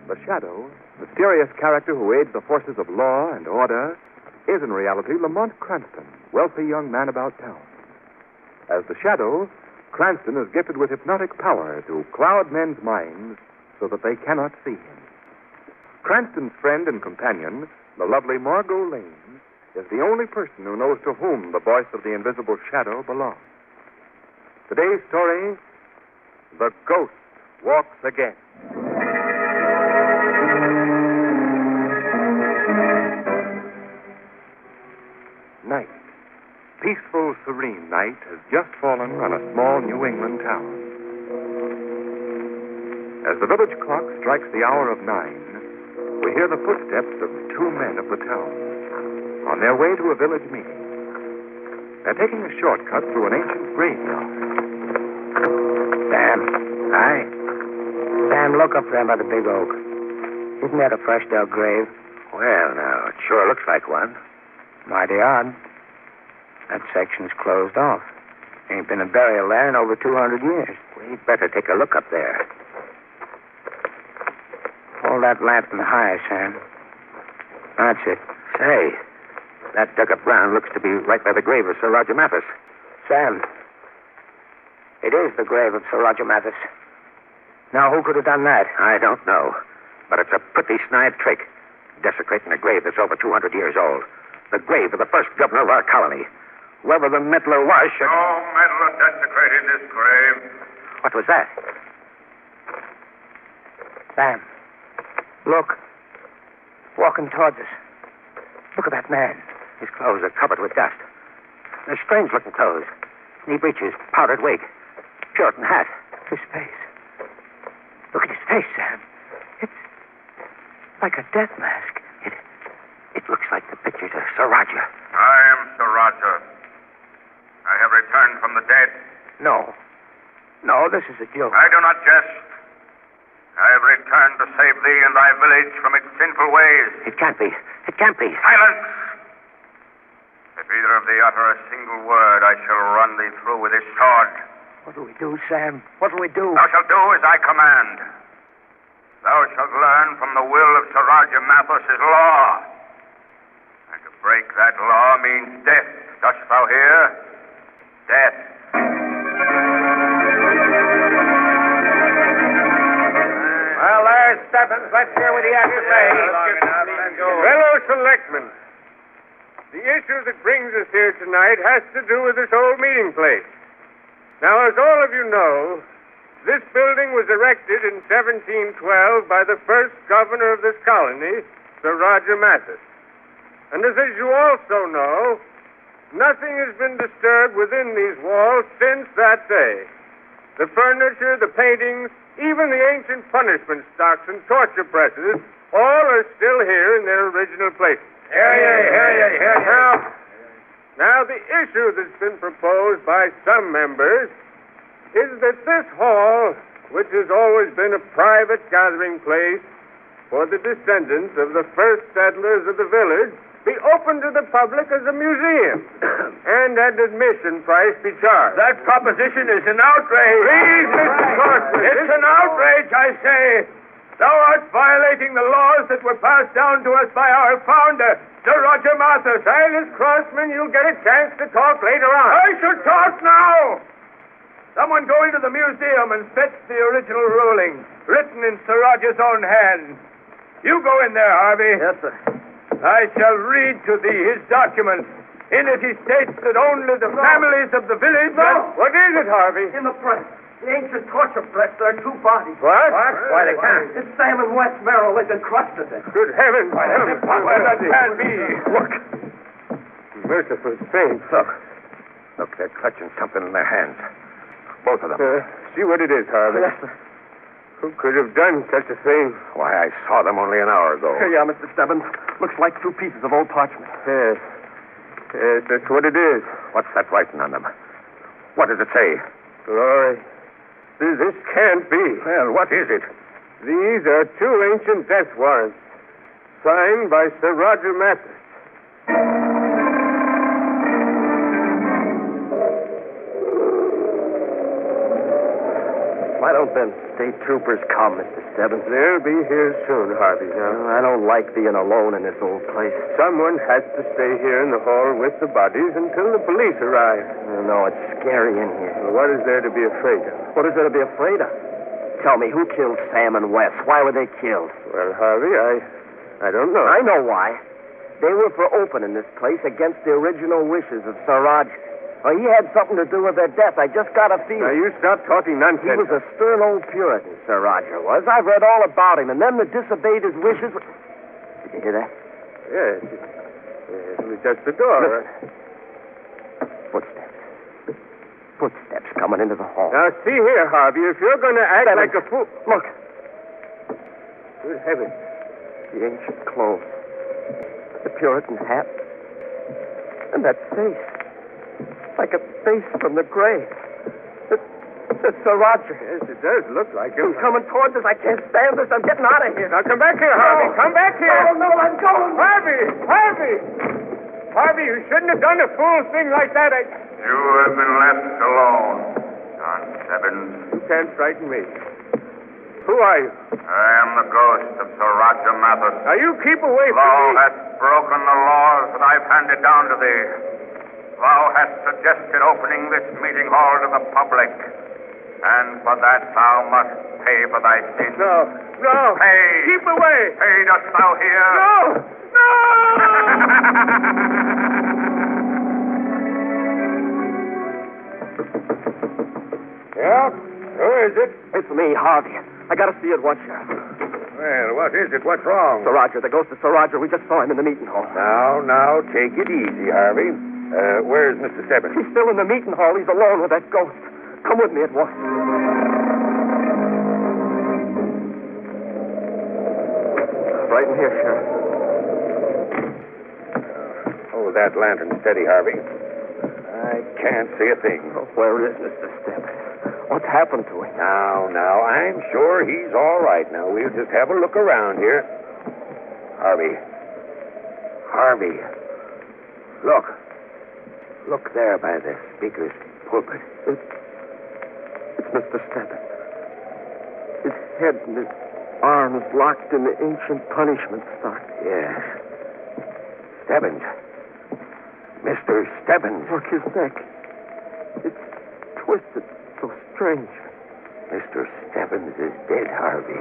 The Shadow, mysterious character who aids the forces of law and order, is in reality Lamont Cranston, wealthy young man about town. As the Shadow, Cranston is gifted with hypnotic power to cloud men's minds so that they cannot see him. Cranston's friend and companion, the lovely Margot Lane, is the only person who knows to whom the voice of the invisible Shadow belongs. Today's story, The Ghost Walks Again. Night. Peaceful, serene night has just fallen on a small New England town. As the village clock strikes the hour of 9, we hear the footsteps of two men of the town on their way to a village meeting. They're taking a shortcut through an ancient graveyard. Sam. Hi. Sam, look up there by the big oak. Isn't that a fresh dug grave? Well, now, it sure looks like one. Mighty odd. That section's closed off. Ain't been a burial there in over 200 years. We'd better take a look up there. Hold that lamp in the higher, Sam. That's it. Say, that dug-up ground looks to be right by the grave of Sir Roger Mathis. Sam, it is the grave of Sir Roger Mathis. Now, who could have done that? I don't know, but it's a pretty snide trick, desecrating a grave that's over 200 years old. The grave of the first governor of our colony. Whoever the meddler was should... No meddler desecrated this grave. What was that? Sam, look. Walking towards us. Look at that man. His clothes are covered with dust. They're strange-looking clothes. Knee breeches, powdered wig, Puritan hat. His face. Look at his face, Sam. It's like a death mask. It looks like the pictures of Sir Roger. I am Sir Roger. I have returned from the dead. No. No, this is a joke. I do not jest. I have returned to save thee and thy village from its sinful ways. It can't be. It can't be. Silence! If either of thee utter a single word, I shall run thee through with this sword. What do we do, Sam? What do we do? Thou shalt do as I command. Thou shalt learn from the will of Sir Roger Mathis' law. And to break that law means death. Dost thou hear? Death. Well, there's Stebbins. Let's hear what he has to say. Fellow selectmen, the issue that brings us here tonight has to do with this old meeting place. Now, as all of you know, this building was erected in 1712 by the first governor of this colony, Sir Roger Mathis. And as you also know, nothing has been disturbed within these walls since that day. The furniture, the paintings, even the ancient punishment stocks and torture presses, all are still here in their original places. Hear ye. Now, the issue that's been proposed by some members is that this hall, which has always been a private gathering place for the descendants of the first settlers of the village, be open to the public as a museum, and an admission price be charged. That proposition is an outrage. Please, Mr. Crossman. It's an outrage, I say. Thou art violating the laws that were passed down to us by our founder, Sir Roger Mathis. Silas Crossman, you'll get a chance to talk later on. I should talk now. Someone go into the museum and fetch the original ruling, written in Sir Roger's own hand. You go in there, Harvey. Yes, sir. I shall read to thee his document. In it he states that only the families of the village... No! What is it, Harvey? In the press. The ancient torture press, there are two bodies. What? Why, they can't. It's Sam and Wes Merrill. They've been crusted there. Good heavens. Why, that can't be. Look. Merciful saints. Look, they're clutching something in their hands. Both of them. See what it is, Harvey. Yes, sir. Who could have done such a thing? Why, I saw them only an hour ago. Yeah, Mr. Stebbins. Looks like two pieces of old parchment. Yes. Yes, that's what it is. What's that writing on them? What does it say? Glory. This can't be. Well, what is it? These are two ancient death warrants, signed by Sir Roger Mathis. Why don't Ben state troopers come, Mr. Stebbins? They'll be here soon, Harvey. Now, I don't like being alone in this old place. someone has to stay here in the hall with the bodies until the police arrive. No, it's scary in here. Well, what is there to be afraid of? What is there to be afraid of? Tell me, who killed Sam and Wes? Why were they killed? Well, Harvey, I don't know. I know why. They were for opening this place against the original wishes of Sir Roger. Well, he had something to do with their death. I just got a feeling. Now, you stop talking nonsense. He was a stern old Puritan, Sir Roger was. I've read all about him, and them that disobeyed his wishes... Did you hear that? Yes. It was just the door. Listen. Footsteps coming into the hall. Now, see here, Harvey. If you're going to act Stebbins. like a fool... Look, Good heavens. the ancient clothes, the Puritan hat, and that face. Like a face from the grave. It's Sir Roger. Yes, it does look like him. He's coming towards us. I can't stand this. I'm getting out of here. Now, come back here, Harvey. Come back here. No, I'm going. Harvey, you shouldn't have done a fool thing like that. You have been left alone, John Stebbins. You can't frighten me. Who are you? I am the ghost of Sir Roger Mathis. Now, you keep away from Thou me. hast broken the laws that I've handed down to thee. Thou hast suggested opening this meeting hall to the public. And for that thou must pay for thy sins. No. Pay. Keep away. Pay, dost thou hear? No. Yeah? Who is it? It's me, Harvey. I gotta see you at once, Sheriff. Well, what is it? What's wrong? Sir Roger, the ghost of Sir Roger. We just saw him in the meeting hall. Now, take it easy, Harvey. Where's Mr. Stebbins? He's still in the meeting hall. He's alone with that ghost. Come with me at once. Right in here, Sheriff. Hold that lantern steady, Harvey. I can't see a thing. Oh, where is Mr. Stebbins? What's happened to him? Now, I'm sure he's all right. Now, we'll just have a look around here. Harvey. Look there by the speaker's pulpit. It's Mr. Stebbins. His head and his arms locked in the ancient punishment stock. Yes. Stebbins. Mr. Stebbins. Look, his neck. It's twisted so strange. Mr. Stebbins is dead, Harvey.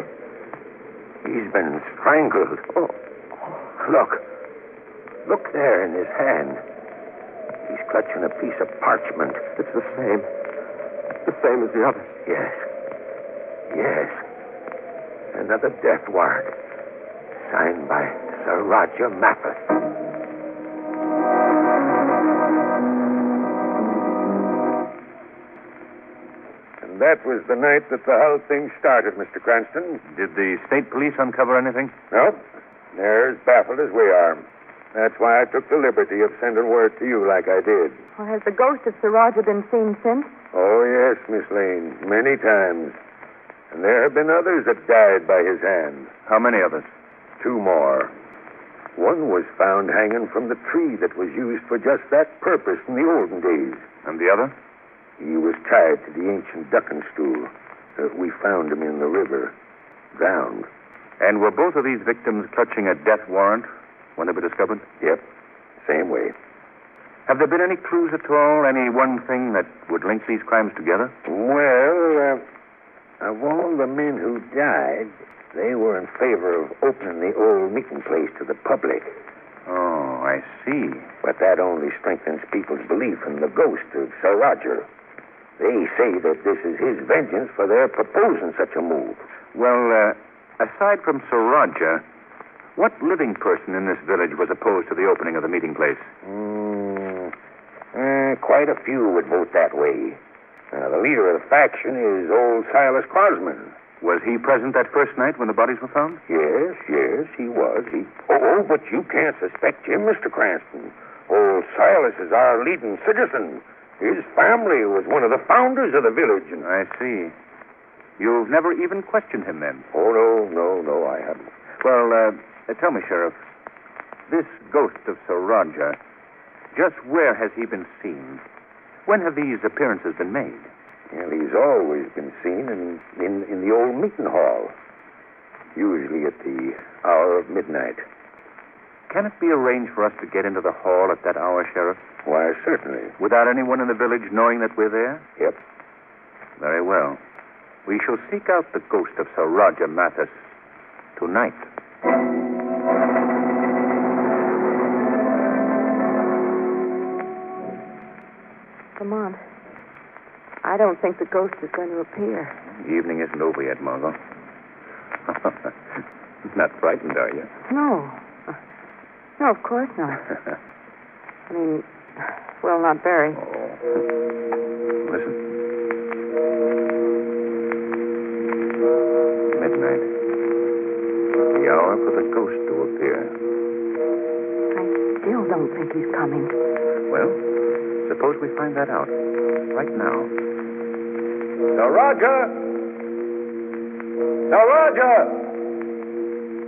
He's been strangled. Oh. Look there in his hand. He's clutching a piece of parchment. It's the same. The same as the others. Yes. Another death warrant. Signed by Sir Roger Mathis. And that was the night that the whole thing started, Mr. Cranston. Did the state police uncover anything? Nope. They're as baffled as we are. That's why I took the liberty of sending word to you like I did. Well, has the ghost of Sir Roger been seen since? Oh, yes, Miss Lane. Many times. And there have been others that died by his hand. How many of us? 2 more. One was found hanging from the tree that was used for just that purpose in the olden days. And the other? He was tied to the ancient ducking stool. We found him in the river, drowned. And were both of these victims clutching a death warrant when they were discovered? Yep, same way. Have there been any clues at all? Any one thing that would link these crimes together? Well, of all the men who died, they were in favor of opening the old meeting place to the public. Oh, I see. But that only strengthens people's belief in the ghost of Sir Roger. They say that this is his vengeance for their proposing such a move. Well, aside from Sir Roger, what living person in this village was opposed to the opening of the meeting place? Quite a few would vote that way. The leader of the faction is old Silas Crosman. Was he present that first night when the bodies were found? Yes, he was. But you can't suspect him, Mr. Cranston. Old Silas is our leading citizen. His family was one of the founders of the village. I see. You've never even questioned him, then? Oh, no, I haven't. Well, tell me, Sheriff, this ghost of Sir Roger, just where has he been seen? When have these appearances been made? Well, he's always been seen in the old meeting hall, usually at the hour of midnight. Can it be arranged for us to get into the hall at that hour, Sheriff? Why, certainly. Without anyone in the village knowing that we're there? Yep. Very well. We shall seek out the ghost of Sir Roger Mathis tonight. Lamont, I don't think the ghost is going to appear. The evening isn't over yet, Margot. Not frightened, are you? No. No, of course not. I mean, well, not very. Listen. Midnight. The hour for the ghost to appear. I still don't think he's coming. Well, suppose we find that out right now. Sir Roger! Sir Roger!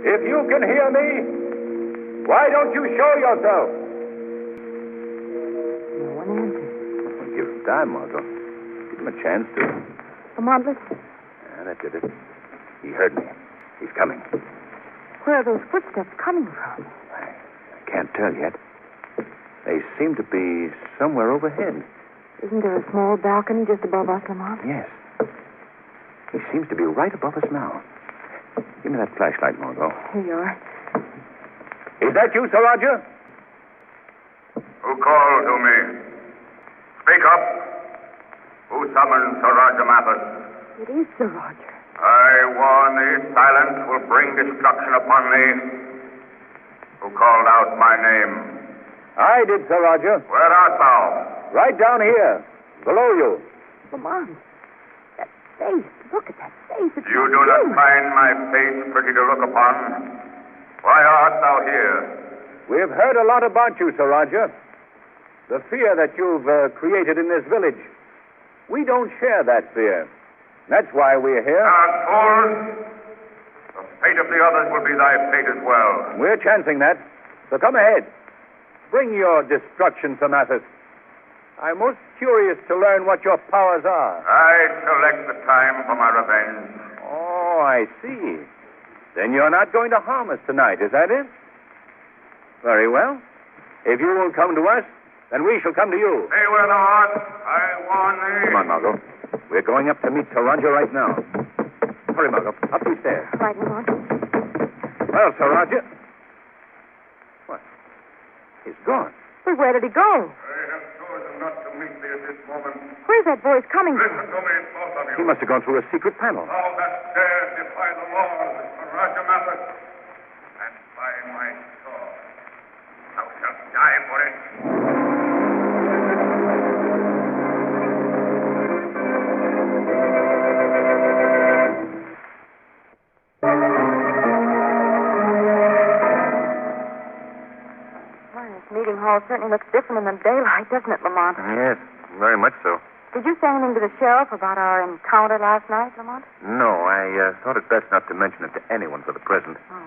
If you can hear me, why don't you show yourself? No one answers. Give him time, Margot. Give him a chance to. Lamont, listen. Yeah, that did it. He heard me. He's coming. Where are those footsteps coming from? I can't tell yet. They seem to be somewhere overhead. Isn't there a small balcony just above us, Lamont? Yes. He seems to be right above us now. Give me that flashlight, Margot. Here you are. Is that you, Sir Roger? Who called to me? Speak up. Who summoned Sir Roger Mathis? It is Sir Roger. I warn thee, silence will bring destruction upon thee. Who called out my name? I did, Sir Roger. Where art thou? Right down here, below you. Lamont, that face. Look at that face. It's You do not find my face pretty to look upon. Why art thou here? We've heard a lot about you, Sir Roger. The fear that you've created in this village. We don't share that fear. That's why we're here. Fool! The fate of the others will be thy fate as well. We're chancing that. So come ahead. Bring your destruction, Sir Mathis. I'm most curious to learn what your powers are. I select the time for my revenge. Oh, I see. Then you're not going to harm us tonight, is that it? Very well. If you will come to us, then we shall come to you. Stay where thou art. I warn thee. Come on, Margot. We're going up to meet Sir Roger right now. Hurry, Margot. Up these stairs. Right, Lamont. Well, Sir Roger. What? He's gone. But where did he go? I have chosen not to meet thee at this moment. Where's that voice coming from? Listen to me, both of you. He must have gone through a secret panel. Thou that dares defy the laws of Sir Roger Mathis, and by my sword, thou shalt die for it. Meeting hall certainly looks different in the daylight, doesn't it, Lamont? Yes, very much so. Did you say anything to the sheriff about our encounter last night, Lamont? No, I thought it best not to mention it to anyone for the present. Oh.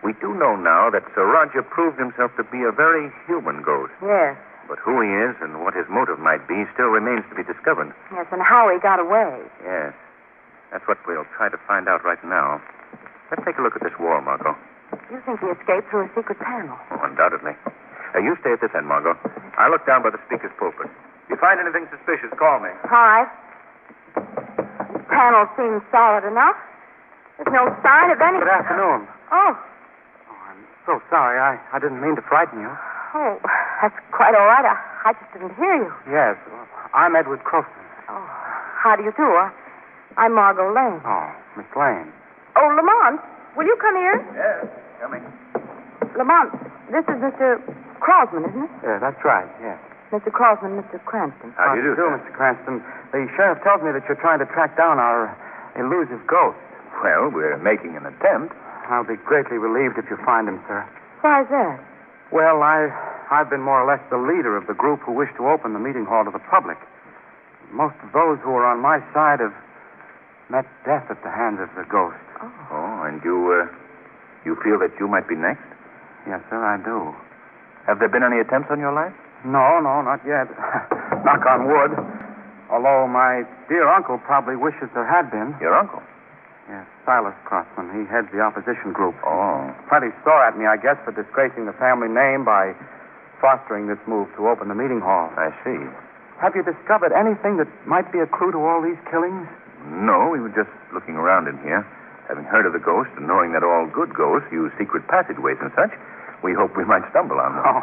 We do know now that Sir Roger proved himself to be a very human ghost. Yes. But who he is and what his motive might be still remains to be discovered. Yes, and how he got away. Yes. That's what we'll try to find out right now. Let's take a look at this wall, Margot. You think he escaped through a secret panel? Oh, undoubtedly. You stay at this end, Margot. I'll look down by the speaker's pulpit. If you find anything suspicious, call me. All right. The panel seems solid enough. There's no sign of any... Good afternoon. Oh. I'm so sorry. I didn't mean to frighten you. Oh, that's quite all right. I just didn't hear you. Yes. I'm Edward Crofton. Oh, how do you do? I'm Margot Lane. Oh, Miss Lane. Oh, Lamont, will you come here? Yes, coming. Lamont, this is Mr. Crosman, isn't it? Yeah, that's right, yes. Mr. Crosman, Mr. Cranston. How do you do, sir? Mr. Cranston? The sheriff tells me that you're trying to track down our elusive ghost. Well, we're making an attempt. I'll be greatly relieved if you find him, sir. Why is that? Well, I've been more or less the leader of the group who wish to open the meeting hall to the public. Most of those who are on my side have met death at the hands of the ghost. Oh, and you feel that you might be next? Yes, sir, I do. Have there been any attempts on your life? No, not yet. Knock on wood. Although my dear uncle probably wishes there had been. Your uncle? Yes, Silas Crossman. He heads the opposition group. Oh. Plenty sore at me, I guess, for disgracing the family name by fostering this move to open the meeting hall. I see. Have you discovered anything that might be a clue to all these killings? No, we were just looking around in here. Having heard of the ghost and knowing that all good ghosts use secret passageways and such, we hoped we might stumble on one. Oh,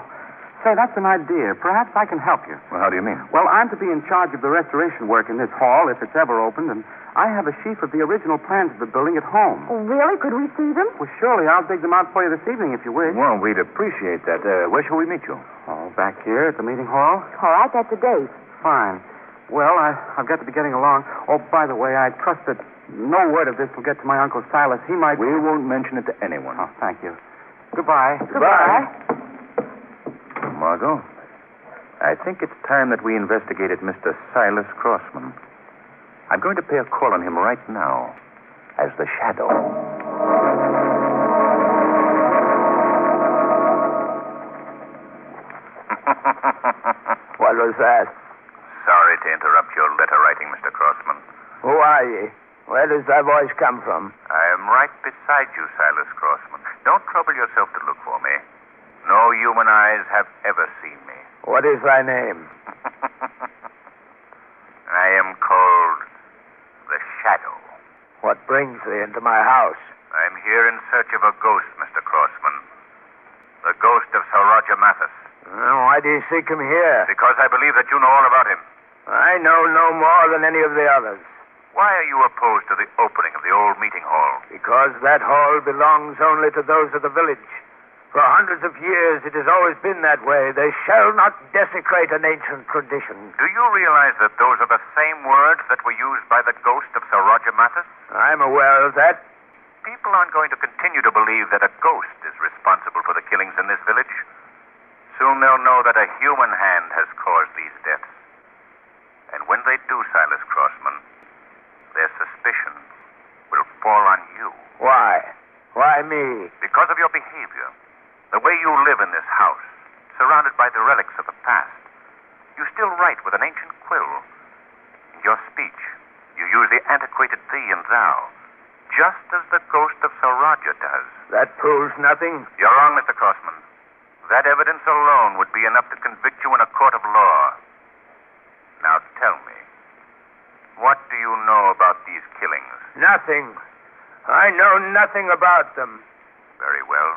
say, that's an idea. Perhaps I can help you. Well, how do you mean? Well, I'm to be in charge of the restoration work in this hall if it's ever opened, and I have a sheaf of the original plans of the building at home. Oh, really? Could we see them? Well, surely. I'll dig them out for you this evening if you wish. Well, we'd appreciate that. Where shall we meet you? Oh, back here at the meeting hall? All right, that's a date. Fine. Well, I've got to be getting along. Oh, by the way, I trust that no word of this will get to my Uncle Silas. He might... We won't mention it to anyone. Oh, thank you. Goodbye. Goodbye. Margot, I think it's time that we investigated Mr. Silas Crossman. I'm going to pay a call on him right now as the Shadow. What was that? Sorry to interrupt your letter writing, Mr. Crossman. Who are ye? Where does that voice come from? I am right beside you, Silas Crossman. Don't trouble yourself to look for me. No human eyes have ever seen me. What is thy name? I am called the Shadow. What brings thee into my house? I'm here in search of a ghost, Mr. Crossman. The ghost of Sir Roger Mathis. Why do you seek him here? Because I believe that you know all about him. I know no more than any of the others. Why are you opposed to the opening of the old meeting hall? Because that hall belongs only to those of the village. For hundreds of years it has always been that way. They shall not desecrate an ancient tradition. Do you realize that those are the same words that were used by the ghost of Sir Roger Mathis? I'm aware of that. People aren't going to continue to believe that a ghost is responsible for the killings in this village. Soon they'll know that a human hand has caused these deaths. And when they do, Silas Crossman, their suspicion will fall on you. Why? Why me? Because of your behavior. The way you live in this house, surrounded by the relics of the past. You still write with an ancient quill. In your speech, you use the antiquated thee and thou, just as the ghost of Sir Roger does. That proves nothing. You're wrong, Mr. Crossman. That evidence alone would be enough to convict you in a court of law. Now tell me, what do you know about these killings? Nothing. I know nothing about them. Very well.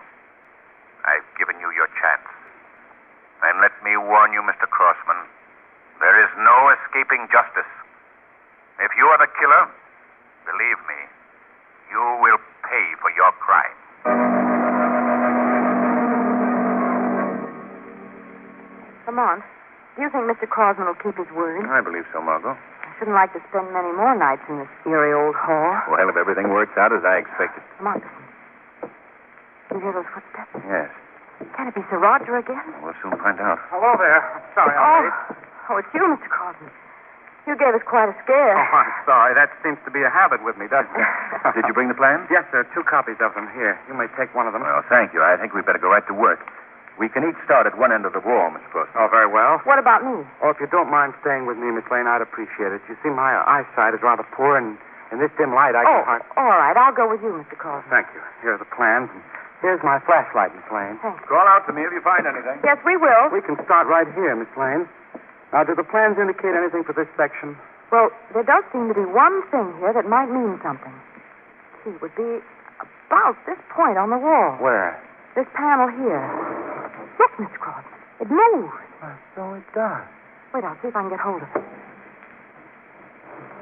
I've given you your chance. And let me warn you, Mr. Crossman, there is no escaping justice. If you are the killer, believe me, you will pay for your crime. Lamont, do you think Mr. Crossman will keep his word? I believe so, Margot. I shouldn't like to spend many more nights in this eerie old hall. Well, if everything works out as I expected. Lamont, listen. Do you hear those footsteps? Yes. Can it be Sir Roger again? We'll soon find out. Hello there. I'm sorry I'm late. Oh, it's you, Mr. Crossman. You gave us quite a scare. Oh, I'm sorry. That seems to be a habit with me, doesn't it? Did you bring the plans? Yes, sir. 2 copies of them. Here, you may take one of them. Well, thank you. I think we'd better go right to work. We can each start at one end of the wall, Mr. Crossman. Oh, very well. What about me? Oh, if you don't mind staying with me, Miss Lane, I'd appreciate it. You see, my eyesight is rather poor, and in this dim light, I Oh, can... all right. I'll go with you, Mr. Crossman. Thank you. Here are the plans, and here's my flashlight, Miss Lane. Thanks. Call out to me if you find anything. Yes, we will. We can start right here, Miss Lane. Now, do the plans indicate anything for this section? Well, there does seem to be one thing here that might mean something. See, it would be about this point on the wall. Where? This panel here. Look, Mr. Crossman. It moves. So it does. Wait, I'll see if I can get hold of it.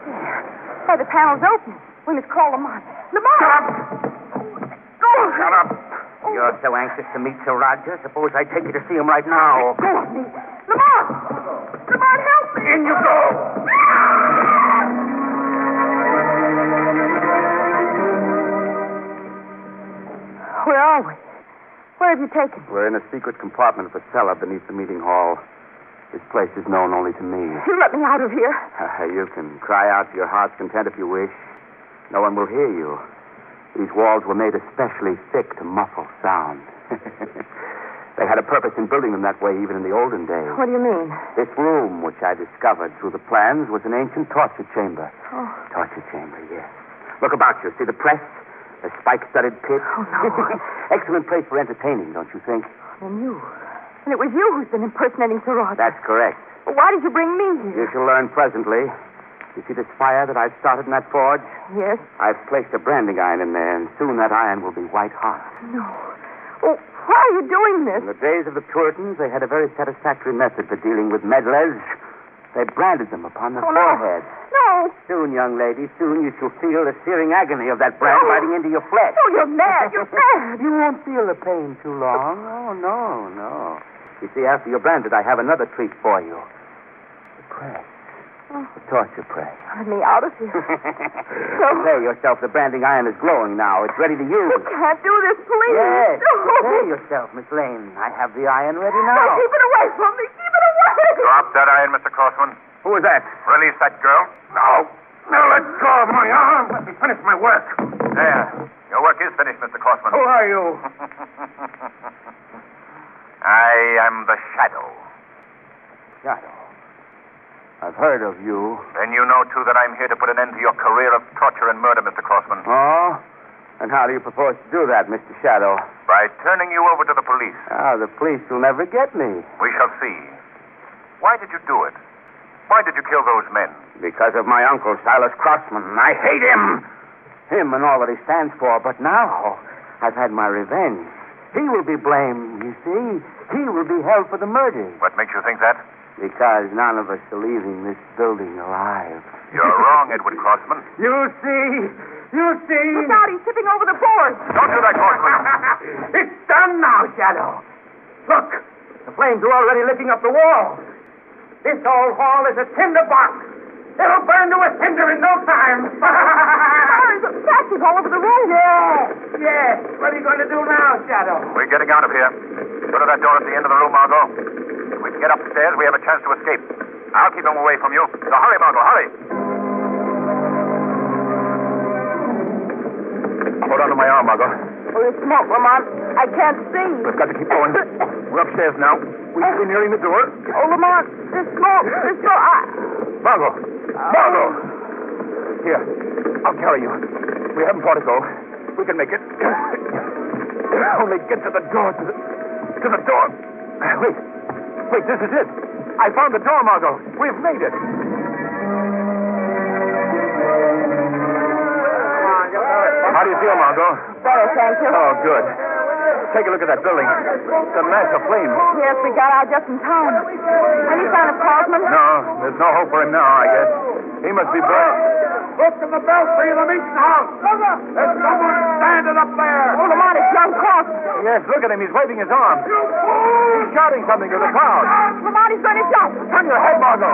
There. Hey, the panel's open. We must call Lamont. Lamont! Shut up! Oh, Shut up! You're so anxious to meet Sir Roger. Suppose I take you to see him right now. Go on, me. Lamont! Lamont, help me! In you go! Where are we? Where have you taken me? We're in a secret compartment of a cellar beneath the meeting hall. This place is known only to me. You let me out of here. You can cry out to your heart's content if you wish. No one will hear you. These walls were made especially thick to muffle sound. They had a purpose in building them that way even in the olden days. What do you mean? This room, which I discovered through the plans, was an ancient torture chamber. Oh. Torture chamber, yes. Look about you. See the press? The spike-studded pit? Oh, no. Excellent place for entertaining, don't you think? And you. And it was you who's been impersonating Sir Roger. That's correct. Well, why did you bring me here? You shall learn presently. You see this fire that I've started in that forge? Yes. I've placed a branding iron in there, and soon that iron will be white hot. No. Oh, why are you doing this? In the days of the Puritans, they had a very satisfactory method for dealing with meddlers. They branded them upon the forehead. No. Soon, young lady, soon you shall feel the searing agony of that brand biting into your flesh. Oh, you're mad. You're mad. You won't feel the pain too long. Oh, no. You see, after you're branded, I have another treat for you. The press. The torture press. Let me out of here. Prepare yourself. The branding iron is glowing now. It's ready to use. You can't do this, please. Yes. No. Prepare yourself, Miss Lane. I have the iron ready now. Keep it away from me. Keep it away. Drop that iron, Mr. Crossman. Who is that? Release that girl. No, let go of my arm. Let me finish my work. There. Your work is finished, Mr. Crossman. Who are you? I am the Shadow. Shadow. I've heard of you. Then you know, too, that I'm here to put an end to your career of torture and murder, Mr. Crossman. Oh? And how do you propose to do that, Mr. Shadow? By turning you over to the police. The police will never get me. We shall see. Why did you do it? Why did you kill those men? Because of my uncle, Silas Crossman. I hate him. Him and all that he stands for. But now, I've had my revenge. He will be blamed, you see. He will be held for the murder. What makes you think that? Because none of us are leaving this building alive. You're wrong, Edward Crossman. You see? Look out, he's tipping over the board. Don't do that, Crossman. It's done now, Shadow. Look, the flames are already licking up the wall. This old hall is a tinder box. It'll burn to a cinder in no time. There's a matches all over the room. Yes. What are you going to do now, Shadow? We're getting out of here. Go to that door at the end of the room, Margot. If we can get upstairs, we have a chance to escape. I'll keep him away from you. So hurry, Margot, hurry. Hold on to my arm, Margot. Oh, there's smoke, Lamont. I can't see. We've got to keep going. We're upstairs now. We should be nearing the door. Oh, Lamont, there's smoke. Margot. Margot. Here, I'll carry you. We haven't far to go. We can make it. Only get to the door. To the door. Wait, this is it. I found the door, Margot. We've made it. How do you feel, Margot? Better, thank you. Oh, good. Take a look at that building. It's a mass of flames. Yes, we got out just in time. Any sign of Crossman? No, there's no hope for him now, I guess. He must be burned. Look in the belfry of the meeting house. There's someone standing up there. Oh, Lamont, it's young Crossman. Yes, look at him. He's waving his arms. He's shouting something to the crowd. Lamont, he's going to jump. Turn your head, Margot.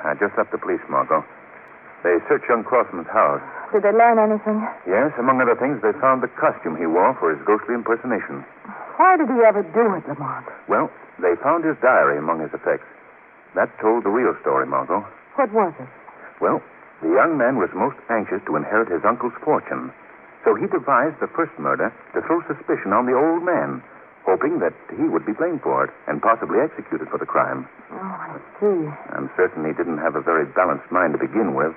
I just left the police, Margot. They searched young Crossman's house. Did they learn anything? Yes, among other things, they found the costume he wore for his ghostly impersonation. Why did he ever do it, Lamont? Well, they found his diary among his effects. That told the real story, Margot. What was it? Well, the young man was most anxious to inherit his uncle's fortune. So he devised the first murder to throw suspicion on the old man, hoping that he would be blamed for it and possibly executed for the crime. Oh, I see. I'm certain he didn't have a very balanced mind to begin with.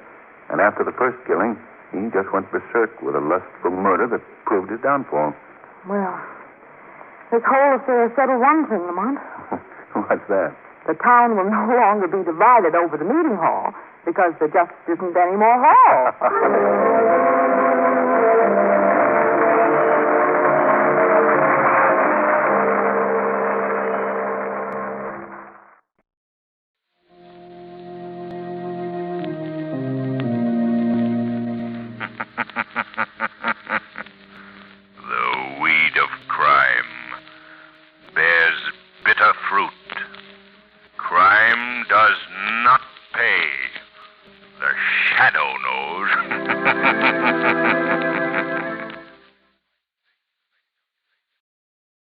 And after the first killing, he just went berserk with a lust for murder that proved his downfall. Well, this whole affair settled one thing, Lamont. What's that? The town will no longer be divided over the meeting hall because there just isn't any more hall. The weed of crime bears bitter fruit. Crime does not pay. The